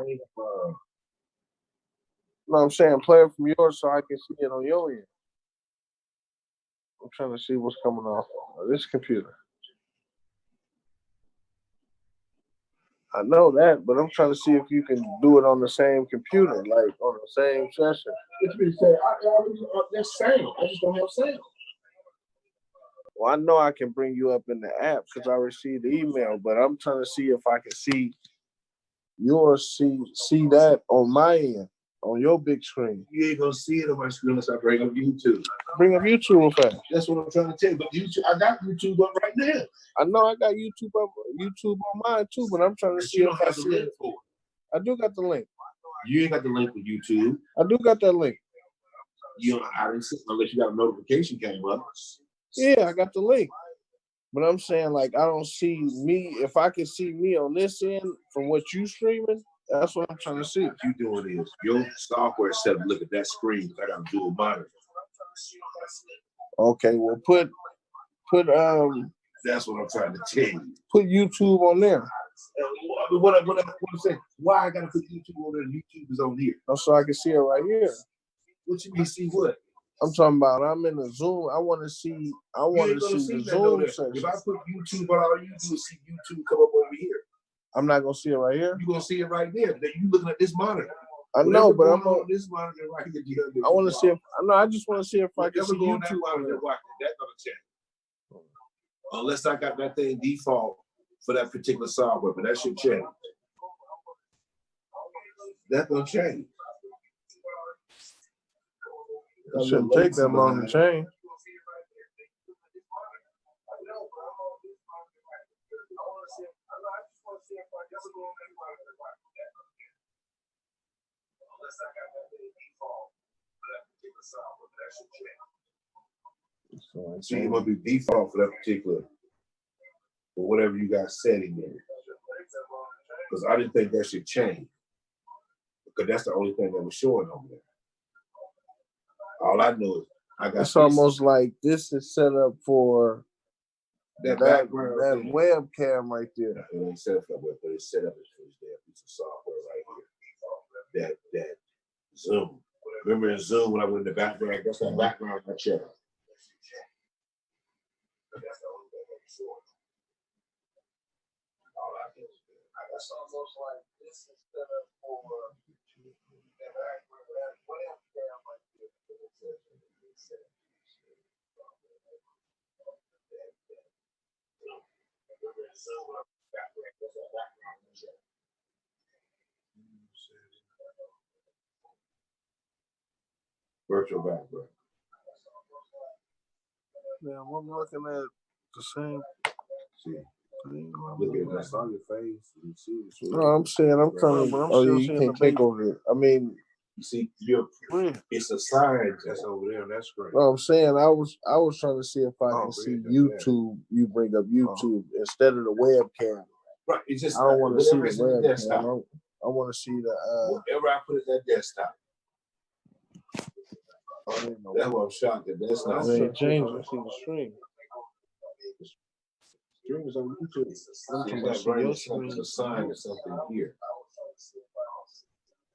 P: No, I'm saying play it from yours so I can see it on your end. I'm trying to see what's coming off of this computer. I know that, but I'm trying to see if you can do it on the same computer, like on the same session.
Q: What you say? That's sound. I just don't have sound.
P: Well, I know I can bring you up in the app because I received the email, but I'm trying to see if I can see yours, see that on my end, on your big screen.
Q: You ain't gonna see it on my screen unless I bring up YouTube.
P: Bring up YouTube real fast.
Q: That's what I'm trying to tell you. But YouTube, I got YouTube up right now.
P: I know I got YouTube on mine too, but I'm trying to see
Q: You
P: if
Q: don't
P: I
Q: have the
P: see
Q: link
P: it.
Q: for it.
P: I do got the link.
Q: You ain't got the link for YouTube.
P: I do got that link.
Q: You know, I didn't see unless you got a notification came up.
P: Yeah, I got the link. But I'm saying, like, I don't see me. If I can see me on this end from what you streaming, that's what I'm trying to see.
Q: What you doing is your software set up to look at that screen because I got a dual monitor.
P: Okay, well put
Q: That's what I'm trying to tell you.
P: put YouTube on there.
Q: What I'm saying, why I gotta put YouTube on there? YouTube is on here.
P: So I can see it right here.
Q: What you mean see what?
P: I'm talking about I'm in the Zoom. I want to see the Zoom section.
Q: If I put YouTube on, all you do is see YouTube come up over here.
P: I'm not gonna see it right here.
Q: You're gonna see it right there. Then you looking at this monitor.
P: I know, but I'm
Q: on this monitor right here.
P: I want to see if I just want to see if I can
Q: Whatever
P: see
Q: go on
P: YouTube.
Q: that monitor, watch it. That's gonna change. Unless I got that thing default for that particular software, but that should change. That's gonna change.
P: It shouldn't take that long to change.
Q: So you want to be default for that particular, or whatever you got setting in. Because I didn't think that should change. Because that's the only thing that was showing on there. All I know is I got.
P: It's almost like this is set up for that webcam right there.
Q: It ain't set up for web, but it's set up as this damn piece of software right here. That Zoom. Remember in Zoom when I went in the background? That's the background of my chair. That's the only thing that was showing. All I know is it's almost like this is set up for that background, that webcam right there. Virtual background.
P: Yeah, I'm looking at the same.
Q: See, look at that. I saw your face. You see it.
P: No, I'm saying I'm trying to. Oh, yeah, you can't take over it. I mean,
Q: you see, it's a sign that's over there on that screen.
P: No, I'm saying I was trying to see if I can see YouTube. You bring up YouTube instead of the webcam.
Q: Right. It's just
P: I don't want to see the
Q: desktop.
P: webcam. I want to see the.
Q: Whatever I put at that desktop. That's what I'm shocked at. That's not.
P: They changed. I see the stream.
Q: Stream is on YouTube. It's a sign or something here.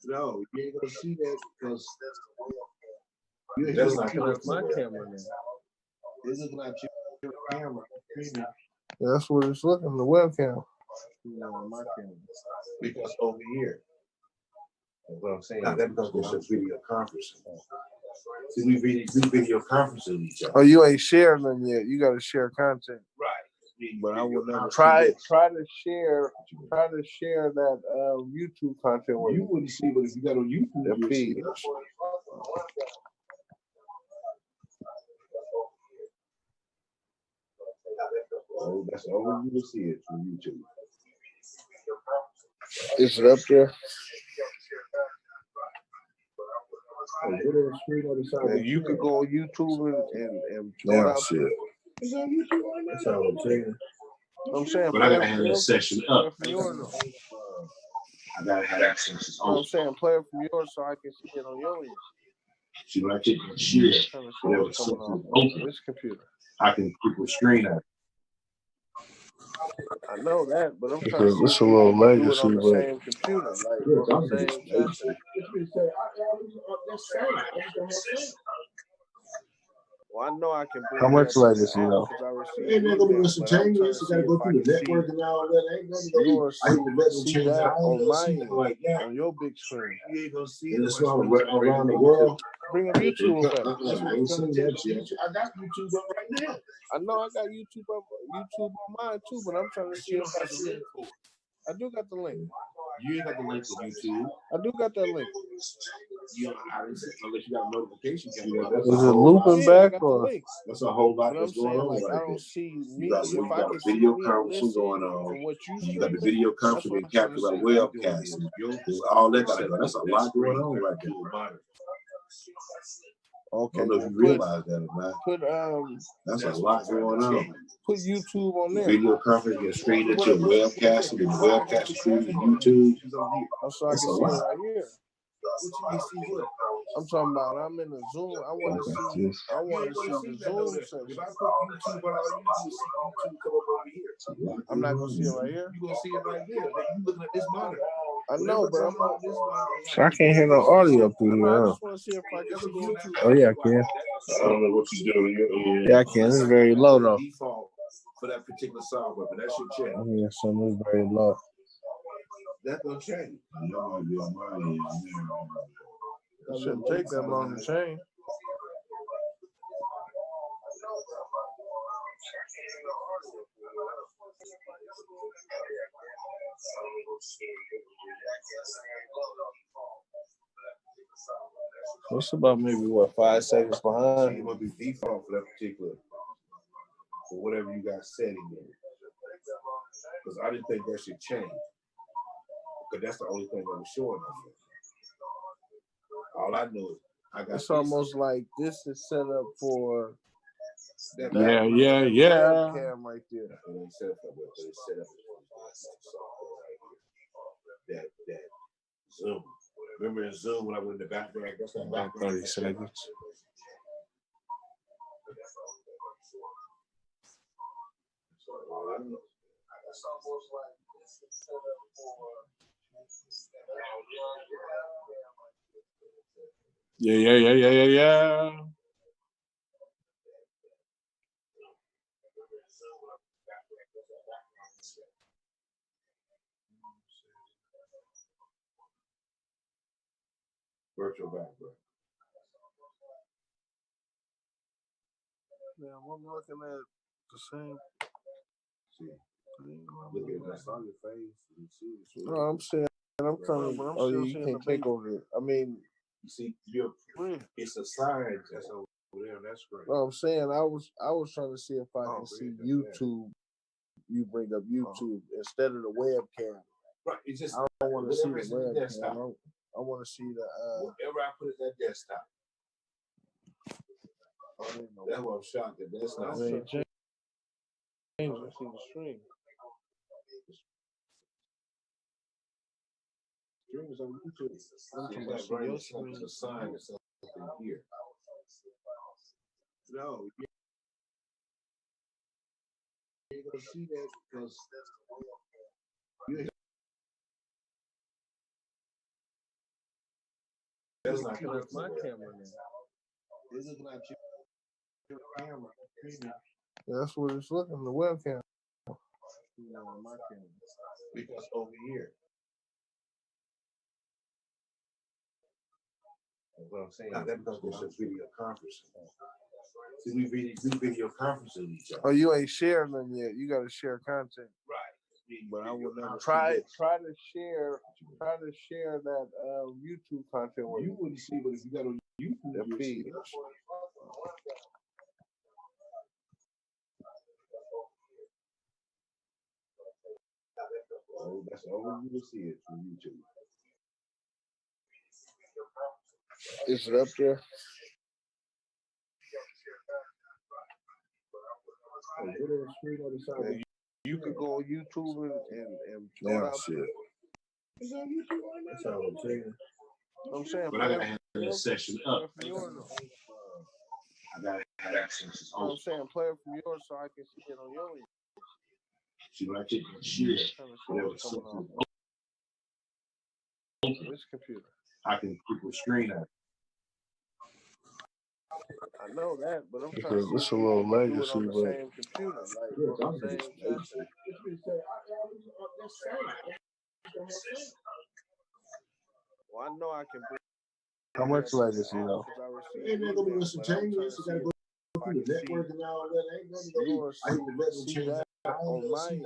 Q: No, you ain't gonna see that because
P: That's not coming my camera now.
Q: It's looking at your camera.
P: That's what it's looking, the webcam.
Q: No, my camera. Because over here. That's what I'm saying. That's because it's a video conferencing. See, we video conferencing with each other.
P: Oh, you ain't sharing them yet. You got to share content.
Q: Right.
P: But I would never try to share that YouTube content with
Q: you. Wouldn't see, but if you got on YouTube, you would see it. Oh, that's all you will see it from YouTube.
P: Is it up there? And you could go on YouTube and throw it out there.
Q: It's on YouTube right now. That's all I'm saying.
P: I'm saying,
Q: but I gotta have that session up. I gotta have that session up.
P: I'm saying, play it from yours so I can see it on your end.
Q: See, when I take my shit, whatever open,
P: this computer,
Q: I can keep a screen out.
P: I know that, but I'm trying to see it's a little legacy, on the same computer, like on the same session. Well, I know I can bring. How much legacy though?
Q: Ain't not gonna be instantaneous. You gotta go through the network and all that. Ain't gonna I have to let them change that
P: on my end, like that on your big screen.
Q: You ain't gonna see it. It's around the world.
P: Bring up YouTube up.
Q: I got YouTube up right now.
P: I know I got YouTube up, YouTube on mine too, but I'm trying to see if I can. I do got the link.
Q: You ain't got the link to YouTube.
P: I do got that link.
Q: Unless you got a notification.
P: Is it looping back or?
Q: That's a whole lot that's going on.
P: Like, I don't see me.
Q: You got video conferencing going on. You got the video conferencing being captured by webcasting. All that got to go. That's a lot going on right there.
P: Okay.
Q: I don't know if you realize that or not. That's a lot going on.
P: Put YouTube on there.
Q: Video conference get streamed into your webcast and the webcast streamed to YouTube.
P: So I can see it right here. I'm talking about I'm in the Zoom. I want to see the Zoom section.
Q: If I put YouTube on, you see YouTube come up over here.
P: I'm not gonna see it right here.
Q: You're gonna see it right there. You looking at this monitor.
P: I know, but I'm on this monitor. So I can't hear no audio through here. I just want to see if I can see YouTube. Oh yeah, I can.
Q: I don't know what you're doing.
P: Yeah, I can. It's very low though.
Q: Default for that particular software, but that should change.
P: Yeah, so it's very low.
Q: That's gonna change. That might be on my end.
P: It shouldn't take that long to change. What's about maybe 5 seconds behind?
Q: It will be default for that particular, for whatever you got setting in. Because I didn't think that should change. Because that's the only thing that was showing on here. All I know is I got.
P: It's almost like this is set up for.
Q: That
P: yeah. Cam right there.
Q: It's set up for that Zoom. Remember in Zoom when I went in the background? That's that background.
P: 30 seconds. It's almost like this is set up for. Yeah.
Q: Virtual background.
P: Yeah, I'm looking at the same.
Q: See, look at that. I saw your face. You see it.
P: No, I'm saying. I'm trying to. Oh, you can't take over it. I mean,
Q: you see, it's a sign that's over there. That's great.
P: No, I'm saying I was trying to see if I can see YouTube. You bring up YouTube instead of the webcam.
Q: Right. It's just
P: I don't want to see the webcam. I want to see the.
Q: Whatever I put at that desktop. That's what I'm shocked at. That's not.
P: Change. I see the stream.
Q: Streams on YouTube. It's a sign or something here. No, you ain't gonna see that because you That's not
P: That's my
Q: correct.
P: camera now.
Q: It's looking at your camera.
P: That's what it's looking, the webcam.
Q: No, my camera. Because over here. That's what I'm saying. That becomes just video conferencing. See, we video conferencing each other.
P: Oh, you ain't sharing them yet. You got to share content.
Q: Right.
P: But I would never try to share that YouTube content with
Q: You wouldn't see, but if you got on YouTube,
P: the
Q: you'll see
P: feed.
Q: it. Oh, that's all you will see it from YouTube.
P: Is it up there? Yeah, you could go on YouTube and throw it out there.
Q: It's on YouTube right now. That's all I'm saying.
P: I'm saying,
Q: But I gotta have that session up.
P: From yours.
Q: I gotta have that session
P: I'm
Q: up.
P: saying, play it from yours so I can see it on your end.
Q: See, when I take the shit,
P: This computer.
Q: I can keep the screen up.
P: I know that, but I'm trying
Q: Because
P: to
Q: it's
P: see
Q: a
P: if
Q: little
P: you can do it
Q: legacy,
P: on the
Q: but-
P: same computer, like
Q: Yeah,
P: on the same session. Well, I know I can bring.
Q: How much legacy, though?
P: Ain't
Q: there gonna be some changes. You gotta go through the network and all that. Ain't gonna
P: I can see that on my end,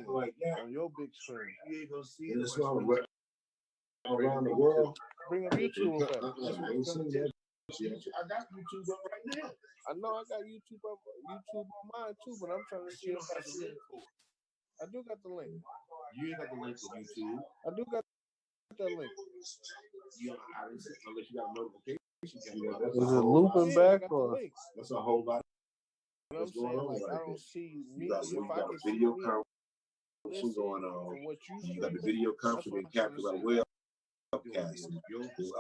P: on your big screen.
Q: You ain't gonna see it. That's why I'm around the world.
P: Bring up YouTube up.
Q: I ain't seen that. I got YouTube up right now.
P: I know I got YouTube on mine too, but I'm trying to see if I can. I do got the link.
Q: You ain't got the link to YouTube.
P: I do got that link.
Q: I didn't see, unless you got a notification.
P: Is it looping back or?
Q: That's a whole lot.
P: But I'm saying, like, I don't see me.
Q: You got a video conference going on. You got the video conference being captured by the webcast.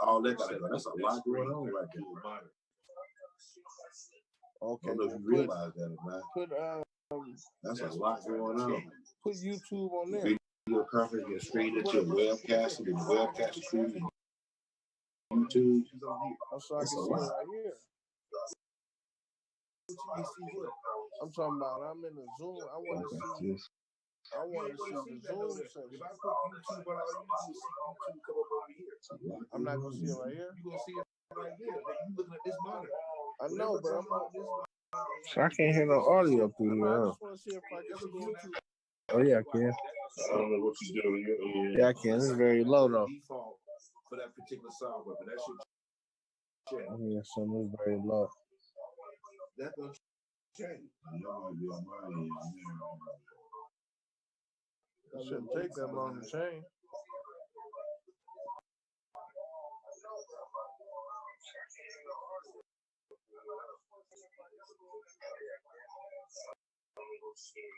Q: All that gotta go. That's a lot going on right there.
P: Okay.
Q: I don't know if you realize that or not.
P: Put
Q: That's a lot going on.
P: Put YouTube on there.
Q: Video conference get straight into your webcast and the webcast stream YouTube.
P: So I can see it right here. I'm talking about I'm in the Zoom. I want to see the Zoom section. I'm not gonna see it right here.
Q: You're gonna see it right there. You looking at this monitor.
P: I know, but I'm on this.
R: So I can't hear no audio through here.
P: I just want to see if I can see YouTube.
R: Oh yeah, I can.
Q: I don't know what you're doing.
R: Yeah, I can. It's very low though.
Q: Default for that particular software, but that should check.
R: Yeah, so it's very low.
Q: That don't change. Y'all might be on my end.
P: It shouldn't take that long to change.